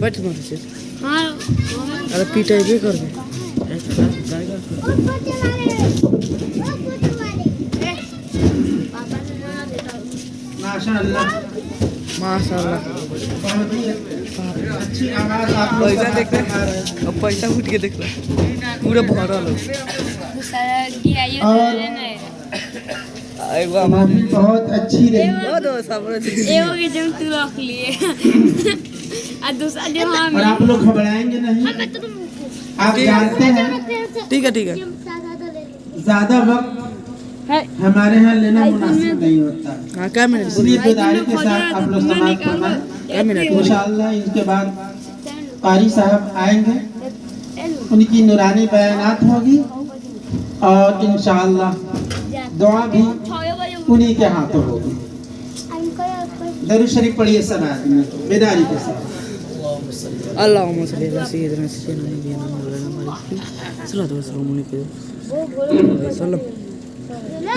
बैठ मत से अरे पिटाई भी कर दे माशाअल्लाह माशाल्लाह बहुत ही अच्छी आवाज आप लोग पैसा देख रहा है अब पैसा उठ के देख रहा पूरा भरा लो और महफिल बहुत अच्छी रही। ओ दो सब एगो के जम तू रख लिए आ दूसरा जो हम और आप लोग घबराएंगे नहीं। आप जानते हैं ठीक है ज्यादा वक्त हमारे यहाँ लेना मुनासिब नहीं होता, हाँ क्या मिनट इसलिए बेदारी के साथ आप लोग समाप्त फरमाएं। क्या मिनट इंशाअल्लाह इनके बाद क़ारी साहब आएंगे, उनकी नूरानी बयानात होगी और इंशाअल्लाह दुआ भी उन्हीं के हाथों होगी। दरूद शरीफ पढ़िए सब आदमी बेदारी के साथ। अल्लाहुम्मा सल्ली अला सय्यिदिना सय्यिदिना मौलाना सल्लल्लाहु अलैहि वसल्लम।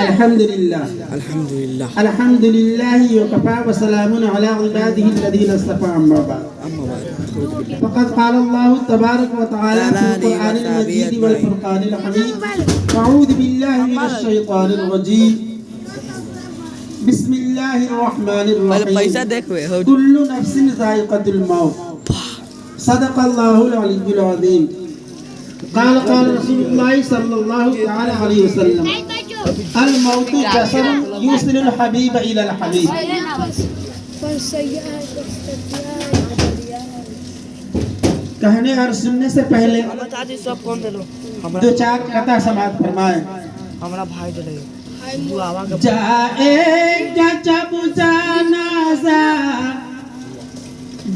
अल्हम्दुलिल्लाह अल्हम्दुलिल्लाह अल्हम्दुलिल्लाह वकफा व सलामुन अला इबादिहि अल्लज़ीना इस्तफ़ा अम्मा बाद। फ़क़द क़ाल अल्लाहु तबारक व तआला फ़िल क़ुरआनिल मजीद वल फ़ुरक़ानिल हमीद। अऊज़ु बिल्लाहि मिनश शैतानिर रजीम। बिस्मिल्लाहिर रहमानिर रहीम। पैसा देख वे कुल्लु नफ्सिन ज़ाइक़तुल मौत। सदक़ल्लाहुल अलिय्युल अज़ीम। क़ाल रसूलुल्लाह सल्लल्लाहु तआला अलैहि वसल्लम अल मौतु जसरुन युसिलुल हबीब इलल हबीब। कहने और सुनने से पहले सब कौन दे लो दो चार कथा समाप्त फरमाए। हमारा भाई दे बुआवा का जाएगा जब जनाज़ा,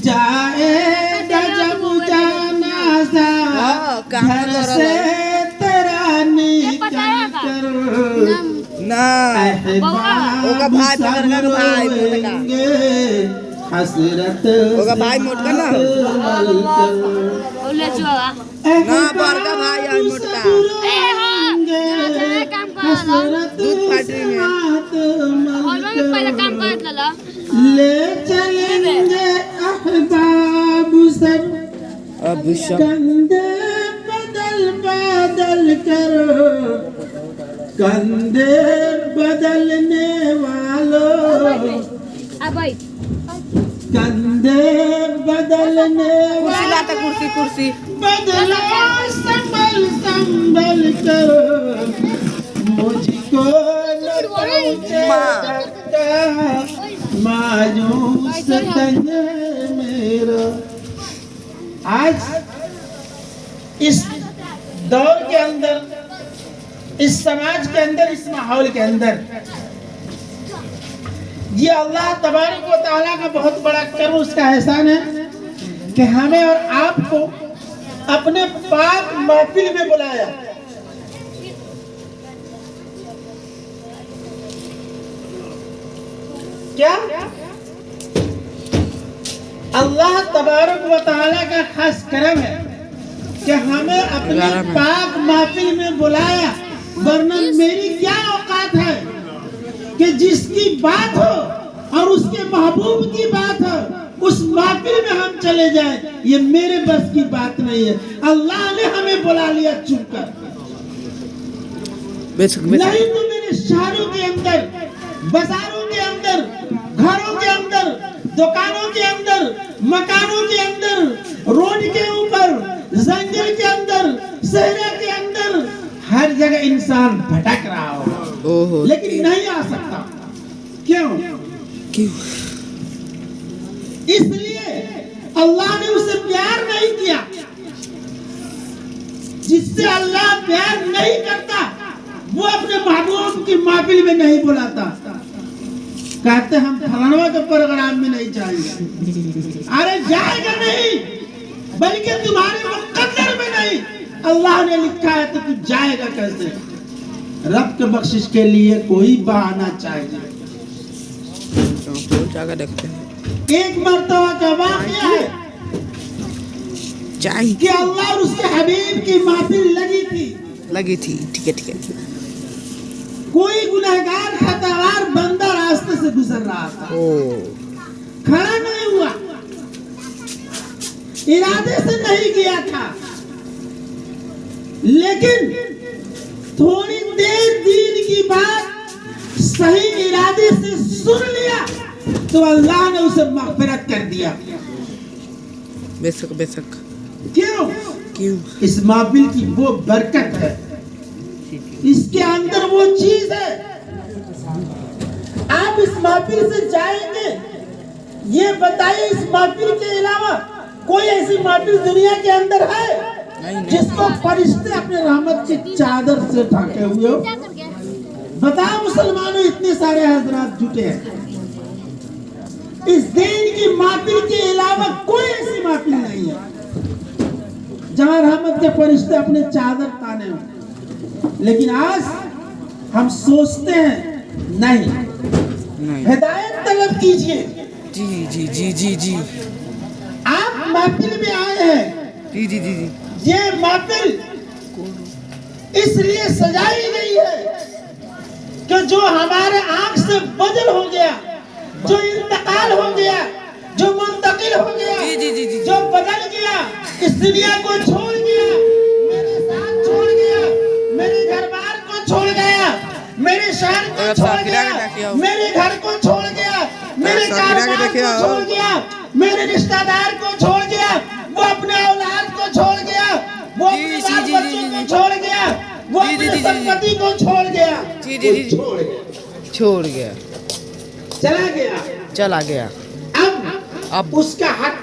जाएगा जब जनाज़ा घर से तेरा निकल कर ना ओका भाई पकड़ का भाई मोटका हसरत ओका भाई मोटका ना ओले जुआ ना बड़का भाई है मोटका काम कर दूध फैक्ट्री में हॉल में पहले काम कर लला ले चलेंगे अहबाब सब अब सब कंधे बदल बदल कर, कंधे बदलने वालों अबे कंधे बदलने कुर्सी लाता कुर्सी कुर्सी बदला संभल संभल कर मुझको न पहुंचे मायूस तन मेरा। आज इस दौर के अंदर, इस समाज के अंदर, इस माहौल के अंदर ये अल्लाह तबारक व तआला का बहुत बड़ा कर्म, उसका एहसान है कि हमें और आपको अपने पाक महफिल में बुलाया। क्या अल्लाह तबारक व तआला का खास करम है कि हमें अपने पाक महफिल में बुलाया, वरना मेरी क्या औकात है कि जिसकी बात हो और उसके महबूब की बात हो उस महफिल में हम चले जाएं, ये मेरे बस की बात नहीं है। अल्लाह ने हमें बुला लिया चुपकर। नहीं तो मेरे शहरों के अंदर, बाजारों के अंदर, घरों के अंदर, दुकानों के अंदर, मकानों के अंदर, रोड के ऊपर, जंगल के अंदर, शहर के अंदर, हर जगह इंसान भटक रहा हो, लेकिन नहीं आ सकता। क्यों? इसलिए अल्लाह ने उसे प्यार नहीं किया। जिससे अल्लाह प्यार नहीं करता वो अपने महबूब की महफिल में नहीं बुलाता। कहते हम फलानवा के प्रोग्राम में नहीं जाएंगे। अरे जाएगा नहीं, बल्कि तुम्हारे मुकद्दर में नहीं, अल्लाह ने लिखा है तो तू जाएगा कैसे? रब के बख्शिश के लिए कोई बहाना चाहिए। क्या क्या देखते हैं? एक मर्तबा का वाक़या है चाय कि अल्लाह और उसके हबीब की महफिल लगी थी। ठीक है कोई गुनहगार खतावार बंदा रास्ते से गुजर रहा था, खड़ा नहीं हुआ, इरादे से नहीं किया था, लेकिन थोड़ी देर दीन की बात सही इरादे से सुन लिया तो अल्लाह ने उसे मग़फ़िरत कर दिया। बेशक क्यों? इस महफिल की वो बरकत है, इसके अंदर वो चीज है। आप इस महफिल से जाएंगे, ये बताइए इस महफिल के अलावा कोई ऐसी महफिल दुनिया के अंदर है जिसको फरिश्ते अपने रहमत की चादर से ढके हुए हो? बताओ मुसलमानों, इतने सारे हजरात जुटे हैं, इस दिन की महफिल के अलावा कोई ऐसी महफिल नहीं है जहां रहमत के फरिश्ते अपने चादर ताने हो। लेकिन आज हम सोचते हैं नहीं, हिदायत तलब कीजिए। जी आप महफिल में आए हैं, जी ये महफिल इसलिए सजाई गई है कि जो हमारे आंख से बदल हो गया, जो इंतकाल हो गया, जो मुंतकिल हो गया, जो बदल गया, इस दुनिया को छोड़ गया, मेरे साथ छोड़ गया, मेरे घर बार को छोड़ गया, मेरे शहर को छोड़ गया, मेरे घर को छोड़ गया, मेरे कारोबार को छोड़ गया, मेरे रिश्तेदार को छोड़ गया, वो अपने औलाद को छोड़ गया, वो अपने बाल बच्चों को छोड़ गया, वो अपनी संपत्ति को छोड़ गया, छोड़ गया, चला गया। अब उसका हक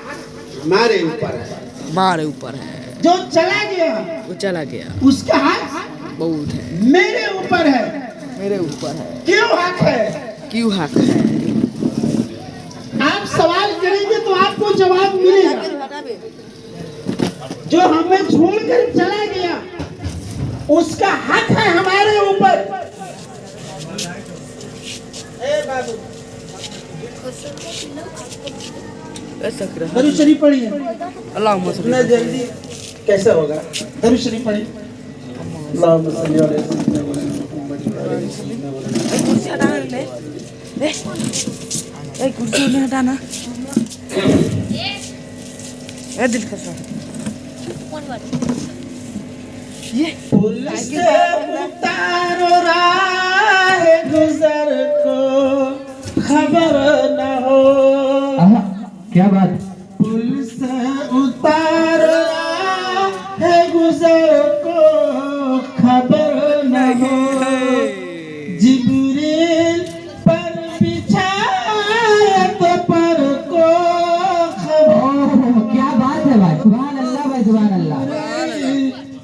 हमारे ऊपर है। जो चला गया वो चला गया, उसका हक बहुत है, मेरे ऊपर है। क्यों हक है? आप सवाल करेंगे तो आपको जवाब मिलेगा। जो हमें छोड़कर चला गया उसका हक है हमारे ऊपर। दरूद शरीफ पढ़िए। अल्लाहुम्मा इतना जल्दी कैसे होगा? दरूद शरीफ पढ़िए। अल्लाहुम्मा सल्ली अलैहि कुर्सी में हटाना। दिल का पुल से उतारो राह गुजर को खबर न हो। क्या बात? पुल से उतारो राह गुजर को खबर न हो। जिब्रील पर बिछायत पर को खबर। क्या बात है भाई, सुभान अल्लाह भाई, सुभान अल्लाह।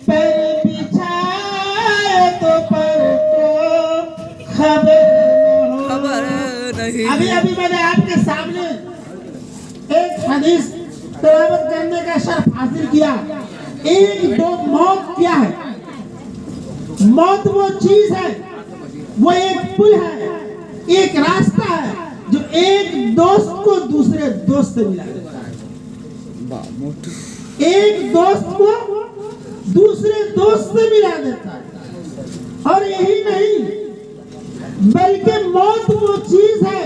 पर बिछायत पर को खबर नहीं। अभी मैंने आपके सामने एक हदीस तिलावत करने का शर्फ हासिल किया। एक दो मौत क्या है? मौत वो चीज है, वो एक पुल है, एक रास्ता है जो एक दोस्त को दूसरे दोस्त से मिला देता है। एक दोस्त को दूसरे दोस्त से मिला देता है। और यही नहीं, बल्कि मौत वो चीज है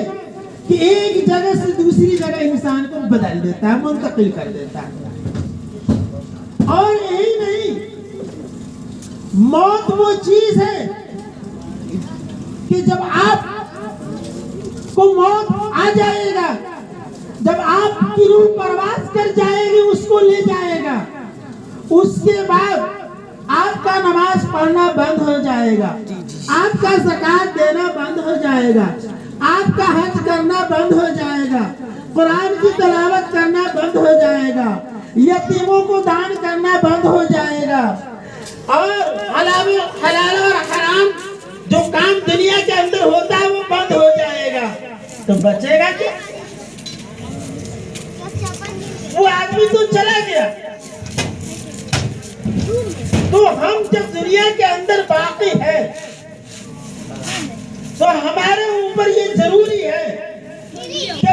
कि एक जगह से दूसरी जगह इंसान को बदल देता है, मुंतकिल कर देता है। और यही नहीं, मौत वो चीज है कि जब आप को मौत आ जाएगा, जब आपकी रूह परवास कर जाएगी, उसको ले जाएगा, उसके बाद आपका नमाज पढ़ना बंद हो जाएगा, आपका ज़कात देना बंद हो जाएगा, आपका हज करना बंद हो जाएगा, कुरान की तिलावत करना बंद हो जाएगा, यतीमों को दान करना बंद हो जाएगा, और हलाल और हराम जो काम दुनिया के अंदर होता है वो बंद हो जाएगा। तो बचेगा क्या? वो आदमी तो चला गया। तो हम जब दुनिया के अंदर बाकी है तो हमारे ऊपर ये जरूरी है कि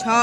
6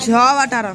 6 18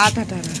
8 18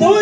2